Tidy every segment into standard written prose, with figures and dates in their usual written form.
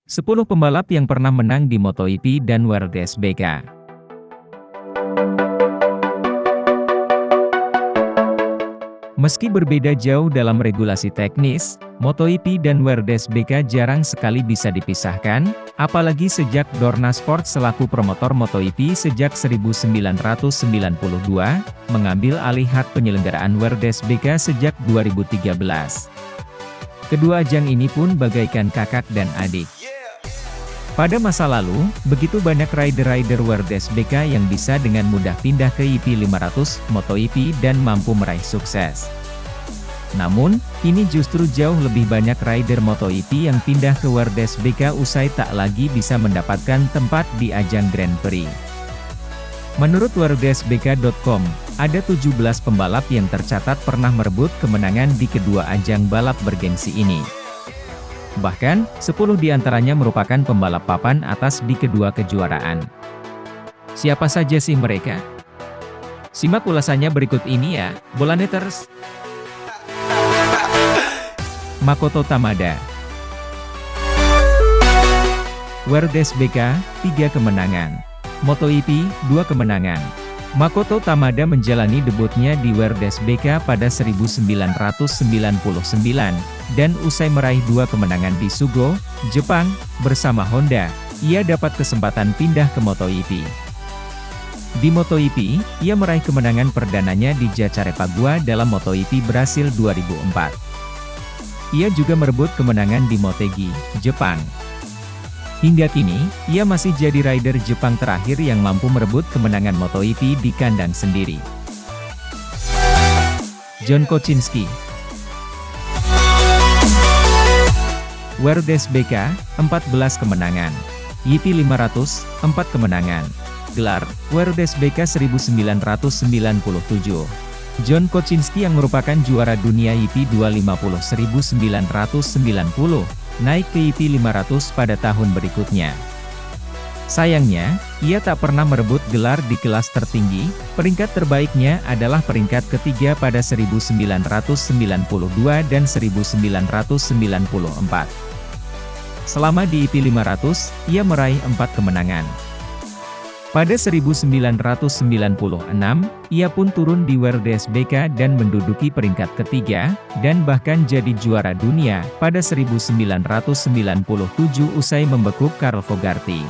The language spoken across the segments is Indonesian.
10 pembalap yang pernah menang di MotoGP dan WRC-BK. Meski berbeda jauh dalam regulasi teknis, MotoGP dan WRC-BK jarang sekali bisa dipisahkan, apalagi sejak Dorna Sport selaku promotor MotoGP sejak 1992, mengambil alih hak penyelenggaraan WRC-BK sejak 2013. Kedua ajang ini pun bagaikan kakak dan adik. Pada masa lalu, begitu banyak rider-rider WRC-BK yang bisa dengan mudah pindah ke IP 500 MotoGP dan mampu meraih sukses. Namun, kini justru jauh lebih banyak rider MotoGP yang pindah ke WRC-BK usai tak lagi bisa mendapatkan tempat di ajang Grand Prix. Menurut WRC-BK.com, ada 17 pembalap yang tercatat pernah merebut kemenangan di kedua ajang balap bergengsi ini. Bahkan, 10 diantaranya merupakan pembalap papan atas di kedua kejuaraan. Siapa saja sih mereka? Simak ulasannya berikut ini ya, Bolaneters. Makoto Tamada. WRC-BK, 3 kemenangan. MotoGP, 2 kemenangan. Makoto Tamada menjalani debutnya di WRC-BK pada 1999, dan usai meraih 2 kemenangan di Sugo, Jepang, bersama Honda, ia dapat kesempatan pindah ke MotoGP. Di MotoGP, ia meraih kemenangan perdananya di Jacarepagua dalam MotoGP Brasil 2004. Ia juga merebut kemenangan di Motegi, Jepang. Hingga kini, ia masih jadi rider Jepang terakhir yang mampu merebut kemenangan MotoGP di kandang sendiri. John Kocinski. WRC-BK, 14 kemenangan. YP 500, 4 kemenangan. Gelar, WRC-BK 1997. John Kocinski yang merupakan juara dunia YP 250 1990, naik ke YP 500 pada tahun berikutnya. Sayangnya, ia tak pernah merebut gelar di kelas tertinggi, peringkat terbaiknya adalah peringkat ketiga pada 1992 dan 1994. Selama di YP 500, ia meraih 4 kemenangan. Pada 1996, ia pun turun di WRC-BK dan menduduki peringkat ketiga, dan bahkan jadi juara dunia pada 1997 usai membekuk Carl Fogarty.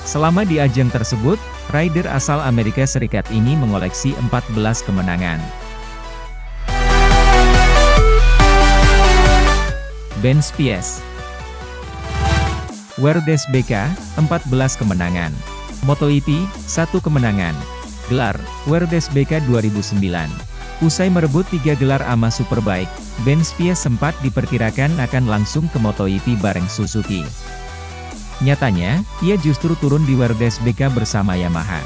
Selama di ajang tersebut, rider asal Amerika Serikat ini mengoleksi 14 kemenangan. Ben Spies. WRC-BK, 14 kemenangan. MotoGP, 1 kemenangan. Gelar, WRC-BK 2009. Usai merebut 3 gelar AMA Superbike, Ben Spies sempat diperkirakan akan langsung ke MotoGP bareng Suzuki. Nyatanya, ia justru turun di WRC-BK bersama Yamaha.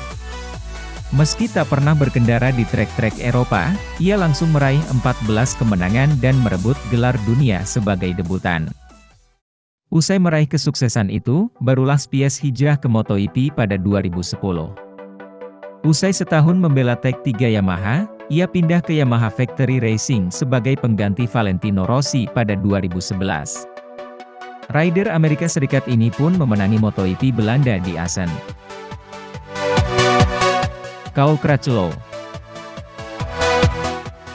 Meski tak pernah berkendara di trek-trek Eropa, ia langsung meraih 14 kemenangan dan merebut gelar dunia sebagai debutan. Usai meraih kesuksesan itu, barulah Spies hijrah ke MotoGP pada 2010. Usai setahun membela Tech 3 Yamaha, ia pindah ke Yamaha Factory Racing sebagai pengganti Valentino Rossi pada 2011. Rider Amerika Serikat ini pun memenangi MotoGP Belanda di Assen. Cal Crutchlow.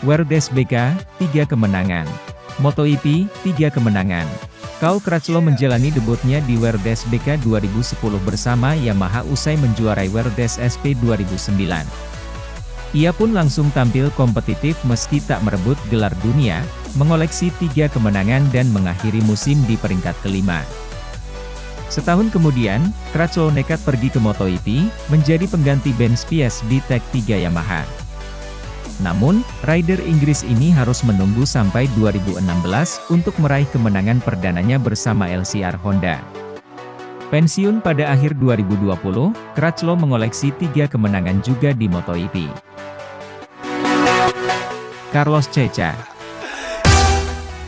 WRC-BK, 3 kemenangan. MotoGP, 3 kemenangan. Cal Crutchlow menjalani debutnya di WRC-BK 2010 bersama Yamaha usai menjuarai WRC-SP 2009. Ia pun langsung tampil kompetitif meski tak merebut gelar dunia, mengoleksi 3 kemenangan dan mengakhiri musim di peringkat kelima. Setahun kemudian, Crutchlow nekat pergi ke MotoGP, menjadi pengganti Ben Spies di Tech 3 Yamaha. Namun, rider Inggris ini harus menunggu sampai 2016 untuk meraih kemenangan perdananya bersama LCR Honda. Pensiun pada akhir 2020, Crutchlow mengoleksi 3 kemenangan juga di MotoGP. Carlos Ceca.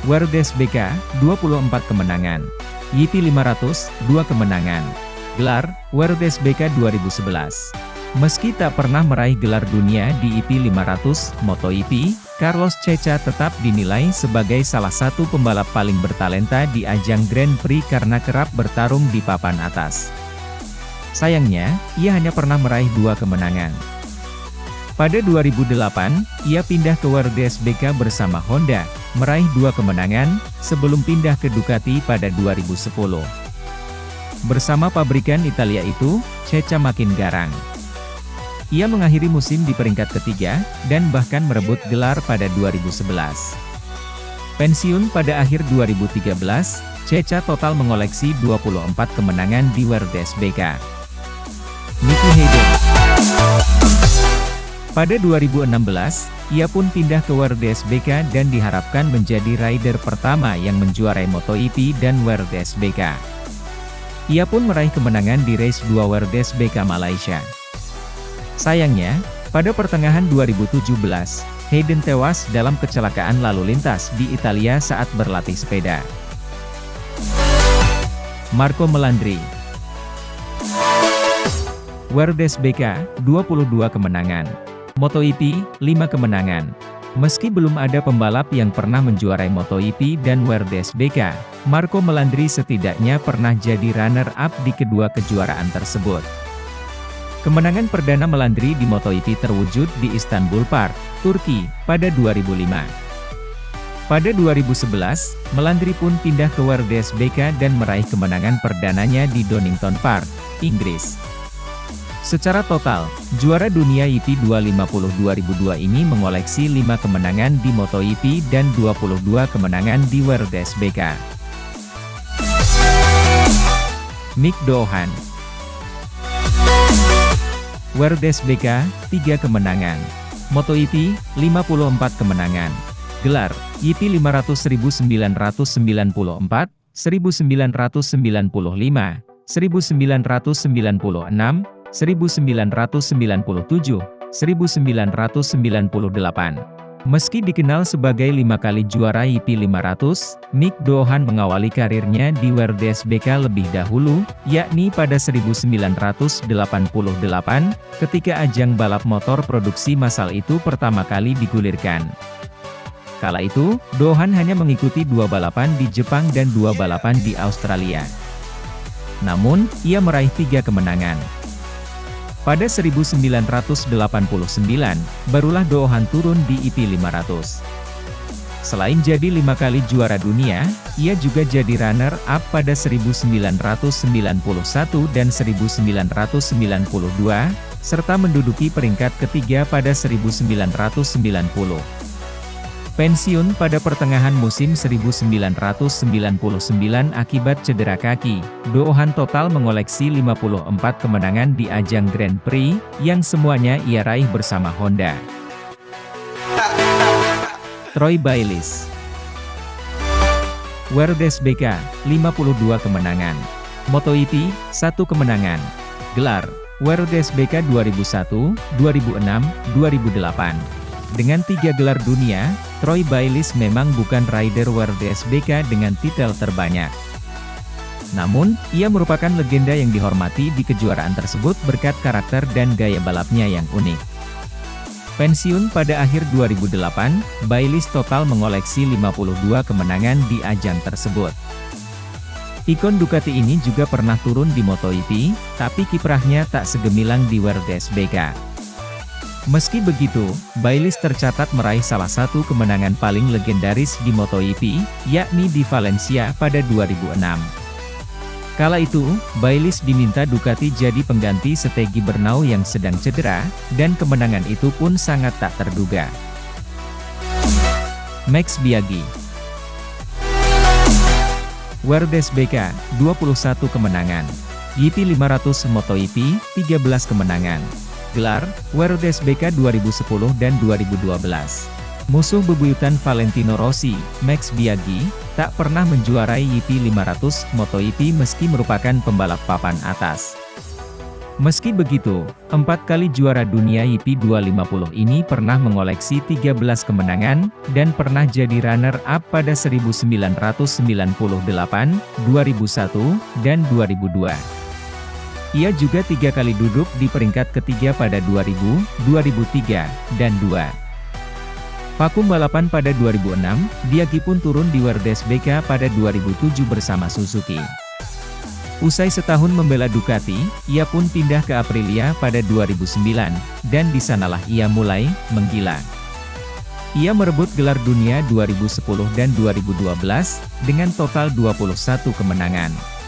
WRC-BK, 24 kemenangan. YP 500, 2 kemenangan. Gelar, WRC-BK 2011. Meski tak pernah meraih gelar dunia di IP 500 MotoGP, Carlos Ceca tetap dinilai sebagai salah satu pembalap paling bertalenta di ajang Grand Prix karena kerap bertarung di papan atas. Sayangnya, ia hanya pernah meraih 2 kemenangan. Pada 2008, ia pindah ke WRC bersama Honda, meraih 2 kemenangan, sebelum pindah ke Ducati pada 2010. Bersama pabrikan Italia itu, Ceca makin garang. Ia mengakhiri musim di peringkat ketiga, dan bahkan merebut gelar pada 2011. Pensiun pada akhir 2013, Ceca total mengoleksi 24 kemenangan di WRC. Nicky Hayden. Pada 2016, ia pun pindah ke WRC dan diharapkan menjadi rider pertama yang menjuarai MotoGP dan WRC. Ia pun meraih kemenangan di race 2 WRC Malaysia. Sayangnya, pada pertengahan 2017, Hayden tewas dalam kecelakaan lalu lintas di Italia saat berlatih sepeda. Marco Melandri. WRC, 22 kemenangan. MotoGP, 5 kemenangan. Meski belum ada pembalap yang pernah menjuarai MotoGP dan WRC, Marco Melandri setidaknya pernah jadi runner-up di kedua kejuaraan tersebut. Kemenangan perdana Melandri di MotoGP terwujud di Istanbul Park, Turki, pada 2005. Pada 2011, Melandri pun pindah ke WRC dan meraih kemenangan perdananya di Donington Park, Inggris. Secara total, juara dunia GP 250 2002 ini mengoleksi 5 kemenangan di MotoGP dan 22 kemenangan di WRC. Mick Doohan. WRC, 3 kemenangan. MotoGP, 54 kemenangan. Gelar, GP 500 1994, 1995, 1996, 1997, 1998. Meski dikenal sebagai 5 kali juara GP 500, Mick Doohan mengawali karirnya di WRC lebih dahulu, yakni pada 1988, ketika ajang balap motor produksi massal itu pertama kali digulirkan. Kala itu, Doohan hanya mengikuti 2 balapan di Jepang dan 2 balapan di Australia. Namun, ia meraih 3 kemenangan. Pada 1989, barulah Doohan turun di GP 500. Selain jadi 5 kali juara dunia, ia juga jadi runner-up pada 1991 dan 1992, serta menduduki peringkat ketiga pada 1990. Pensiun pada pertengahan musim 1999 akibat cedera kaki, Doohan total mengoleksi 54 kemenangan di ajang Grand Prix, yang semuanya ia raih bersama Honda. Troy Bayliss. WRC, 52 kemenangan. MotoGP, 1 kemenangan. Gelar, WRC 2001, 2006, 2008. Dengan 3 gelar dunia, Troy Bayliss memang bukan rider WRC dengan titel terbanyak. Namun, ia merupakan legenda yang dihormati di kejuaraan tersebut berkat karakter dan gaya balapnya yang unik. Pensiun pada akhir 2008, Bayliss total mengoleksi 52 kemenangan di ajang tersebut. Ikon Ducati ini juga pernah turun di MotoGP, tapi kiprahnya tak segemilang di WRC. Meski begitu, Bayliss tercatat meraih salah satu kemenangan paling legendaris di MotoGP, yakni di Valencia pada 2006. Kala itu, Bayliss diminta Ducati jadi pengganti Stegi Bernau yang sedang cedera, dan kemenangan itu pun sangat tak terduga. Max Biaggi. WRC, 21 kemenangan. GP 500 MotoGP, 13 kemenangan. Gelar, WRC 2010 dan 2012. Musuh bebuyutan Valentino Rossi, Max Biaggi, tak pernah menjuarai GP 500 MotoGP meski merupakan pembalap papan atas. Meski begitu, 4 kali juara dunia GP 250 ini pernah mengoleksi 13 kemenangan, dan pernah jadi runner-up pada 1998, 2001, dan 2002. Ia juga 3 kali duduk di peringkat ketiga pada 2000, 2003, dan 2. Vakum balapan pada 2006, Biaggi pun turun di WRC pada 2007 bersama Suzuki. Usai setahun membela Ducati, ia pun pindah ke Aprilia pada 2009, dan di sanalah ia mulai menggila. Ia merebut gelar dunia 2010 dan 2012, dengan total 21 kemenangan.